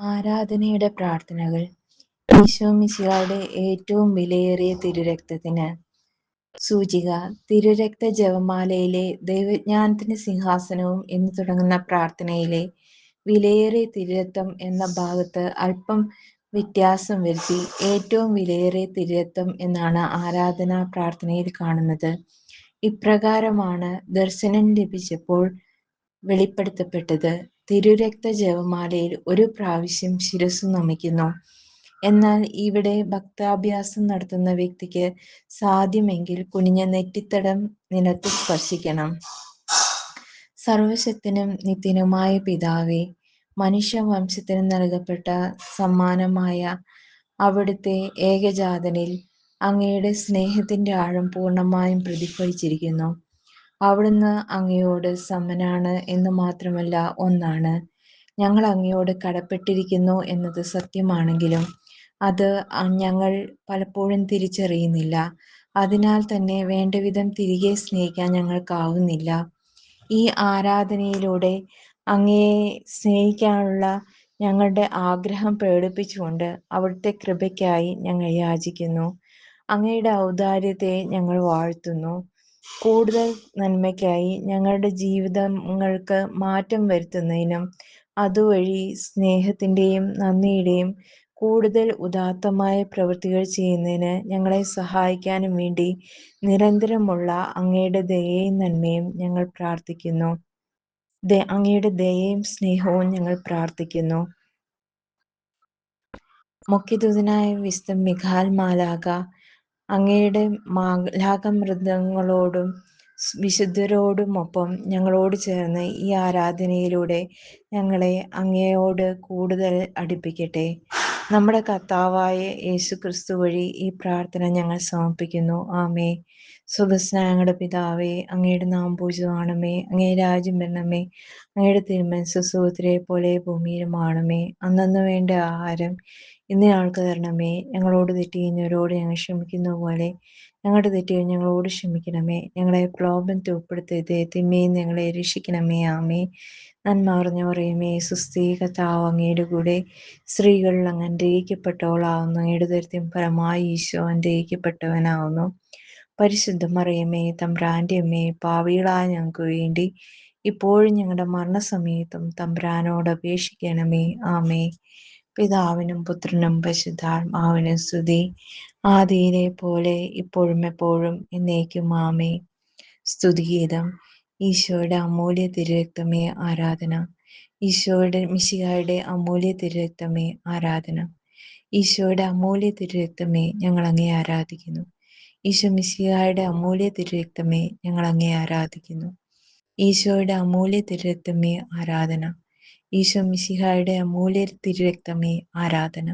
ആരാധനയുടെ പ്രാർത്ഥനകൾ. ഈശോ മിശിഹായുടെ ഏറ്റവും വിലയേറിയ തിരുരക്തത്തിന്. സൂചിക: തിരുരക്ത ജപമാലയിലെ ദൈവജ്ഞാനത്തിന്റെ സിംഹാസനവും എന്ന് തുടങ്ങുന്ന പ്രാർത്ഥനയിലെ വിലയേറിയ തിരുരക്തം എന്ന ഭാഗത്ത് അല്പം വ്യത്യാസം വരുത്തി ഏറ്റവും വിലയേറിയ തിരുരക്തം എന്നാണ് ആരാധനാ പ്രാർത്ഥനയിൽ കാണുന്നത്. ഇപ്രകാരമാണ് ദർശനം ലഭിച്ചപ്പോൾ വെളിപ്പെടുത്തപ്പെട്ടത്. തിരുരക്ത ജപമാലയിൽ ഒരു പ്രാവശ്യം ശിരസ്സു നമിക്കുന്നു. എന്നാൽ ഇവിടെ ഭക്താഭ്യാസം നടത്തുന്ന വ്യക്തിക്ക് സാധ്യമെങ്കിൽ കുനിഞ്ഞ നെറ്റിത്തടം നിലത്ത് സ്പർശിക്കണം. സർവശക്തനും നിത്യനുമായ പിതാവേ, മനുഷ്യവംശത്തിന് നൽകപ്പെട്ട സമ്മാനമായ അവിടുത്തെ ഏകജാതനിൽ അങ്ങയുടെ സ്നേഹത്തിന്റെ ആഴം പൂർണ്ണമായും പ്രതിഫലിച്ചിരിക്കുന്നു. അവിടുന്ന് അങ്ങയോട് സമനാണ് എന്ന് മാത്രമല്ല ഒന്നാണ്. ഞങ്ങൾ അങ്ങയോട് കടപ്പെട്ടിരിക്കുന്നു എന്നത് സത്യമാണെങ്കിലും അത് ഞങ്ങൾ പലപ്പോഴും തിരിച്ചറിയുന്നില്ല. അതിനാൽ തന്നെ വേണ്ടവിധം തിരികെ സ്നേഹിക്കാൻ ഞങ്ങൾക്കാവുന്നില്ല. ഈ ആരാധനയിലൂടെ അങ്ങയെ സ്നേഹിക്കാനുള്ള ഞങ്ങളുടെ ആഗ്രഹം പ്രകടിപ്പിച്ചുകൊണ്ട് അവിടുത്തെ കൃപയ്ക്കായി ഞങ്ങൾ യാചിക്കുന്നു. അങ്ങയുടെ ഔദാര്യത്തെ ഞങ്ങൾ വാഴ്ത്തുന്നു. കൂടുതൽ നന്മയ്ക്കായി ഞങ്ങളുടെ ജീവിതങ്ങൾക്ക് മാറ്റം വരുത്തുന്നതിനും അതുവഴി സ്നേഹത്തിന്റെയും നന്ദിയുടെയും കൂടുതൽ ഉദാത്തമായ പ്രവൃത്തികൾ ചെയ്യുന്നതിന് ഞങ്ങളെ സഹായിക്കാനും വേണ്ടി നിരന്തരമുള്ള അങ്ങയുടെ ദയയും നന്മയും ഞങ്ങൾ പ്രാർത്ഥിക്കുന്നു. അങ്ങയുടെ ദയയും സ്നേഹവും ഞങ്ങൾ പ്രാർത്ഥിക്കുന്നു. മുഖ്യദൂതനായ വിശുദ്ധ മിഖായേൽ മാലാഖ അങ്ങയുടെ മാലാഖമൃഗങ്ങളോടും വിശുദ്ധരോടുമൊപ്പം ഞങ്ങളോട് ചേർന്ന് ഈ ആരാധനയിലൂടെ ഞങ്ങളെ അങ്ങയോട് കൂടുതൽ അടുപ്പിക്കട്ടെ. നമ്മുടെ കർത്താവായ യേശു ക്രിസ്തു വഴി ഈ പ്രാർത്ഥന ഞങ്ങൾ സമർപ്പിക്കുന്നു. ആമേ. സ്വർഗ്ഗസ്ഥനായ ഞങ്ങളുടെ പിതാവേ, അങ്ങയുടെ നാമം പൂജിതമാകണമേ. അങ്ങയുടെ രാജ്യം വരണമേ. അങ്ങയുടെ തിരുമനസ്സ് സ്വർഗ്ഗത്തിലെ പോലെ ഭൂമിയിലുമാകണമേ. അന്നന്ന് വേണ്ട ആഹാരം ഇന്ന് ഞങ്ങൾക്ക് തരണമേ. ഞങ്ങളോട് തെറ്റ് ചെയ്യുന്നവരോട് ഞങ്ങൾ ക്ഷമിക്കുന്ന പോലെ ഞങ്ങളുടെ തെറ്റുകൾ ഞങ്ങളോട് ക്ഷമിക്കണമേ. ഞങ്ങളെ പ്രലോഭനത്തിൽ ഉൾപ്പെടുത്തരുതേ, തിന്മയിൽ നിന്ന് ഞങ്ങളെ രക്ഷിക്കണമേ. ആമേ. നന്മ നിറഞ്ഞ മറിയമേ, സ്വസ്തി, കർത്താവ് അങ്ങയുടെ കൂടെ സ്ത്രീകളിൽ അങ്ങ് അനുഗ്രഹിക്കപ്പെട്ടവളാവുന്നു. അങ്ങയുടെ ഉദരത്തിൻ ഫലമായി ഈശോ അനുഗ്രഹിക്കപ്പെട്ടവനാവുന്നു. പരിശുദ്ധ മറിയമേ, തമ്പുരാന്റെ അമ്മേ, പാപികളായ ഞങ്ങൾക്ക് വേണ്ടി ഇപ്പോഴും ഞങ്ങളുടെ മരണസമയത്തും തമ്പുരാനോട് അപേക്ഷിക്കണമേ. ആമേ. പിതാവിനും പുത്രനും പരിശുദ്ധാത്മാവിനും സ്തുതി. ആദിയിലെ പോലെ ഇപ്പോഴും എപ്പോഴും എന്നേക്കും. ആമേ. സ്തുതിഗീതം. ഈശോയുടെ അമൂല്യ തിരുരക്തമേ ആരാധന. ഈശോയുടെ മിശിഹായുടെ അമൂല്യ തിരുരക്തമേ ആരാധന. ഈശോയുടെ അമൂല്യ തിരുരക്തമേ ഞങ്ങൾ അങ്ങേ ആരാധിക്കുന്നു. ഈശോ മിശിഹായുടെ അമൂല്യ തിരുരക്തമേ ഞങ്ങൾ അങ്ങേ ആരാധിക്കുന്നു. ഈശോയുടെ അമൂല്യ തിരുരക്തമേ ആരാധന. ഈശോ മിശിഹായുടെ അമൂല്യ തിരുരക്തമേ ആരാധന.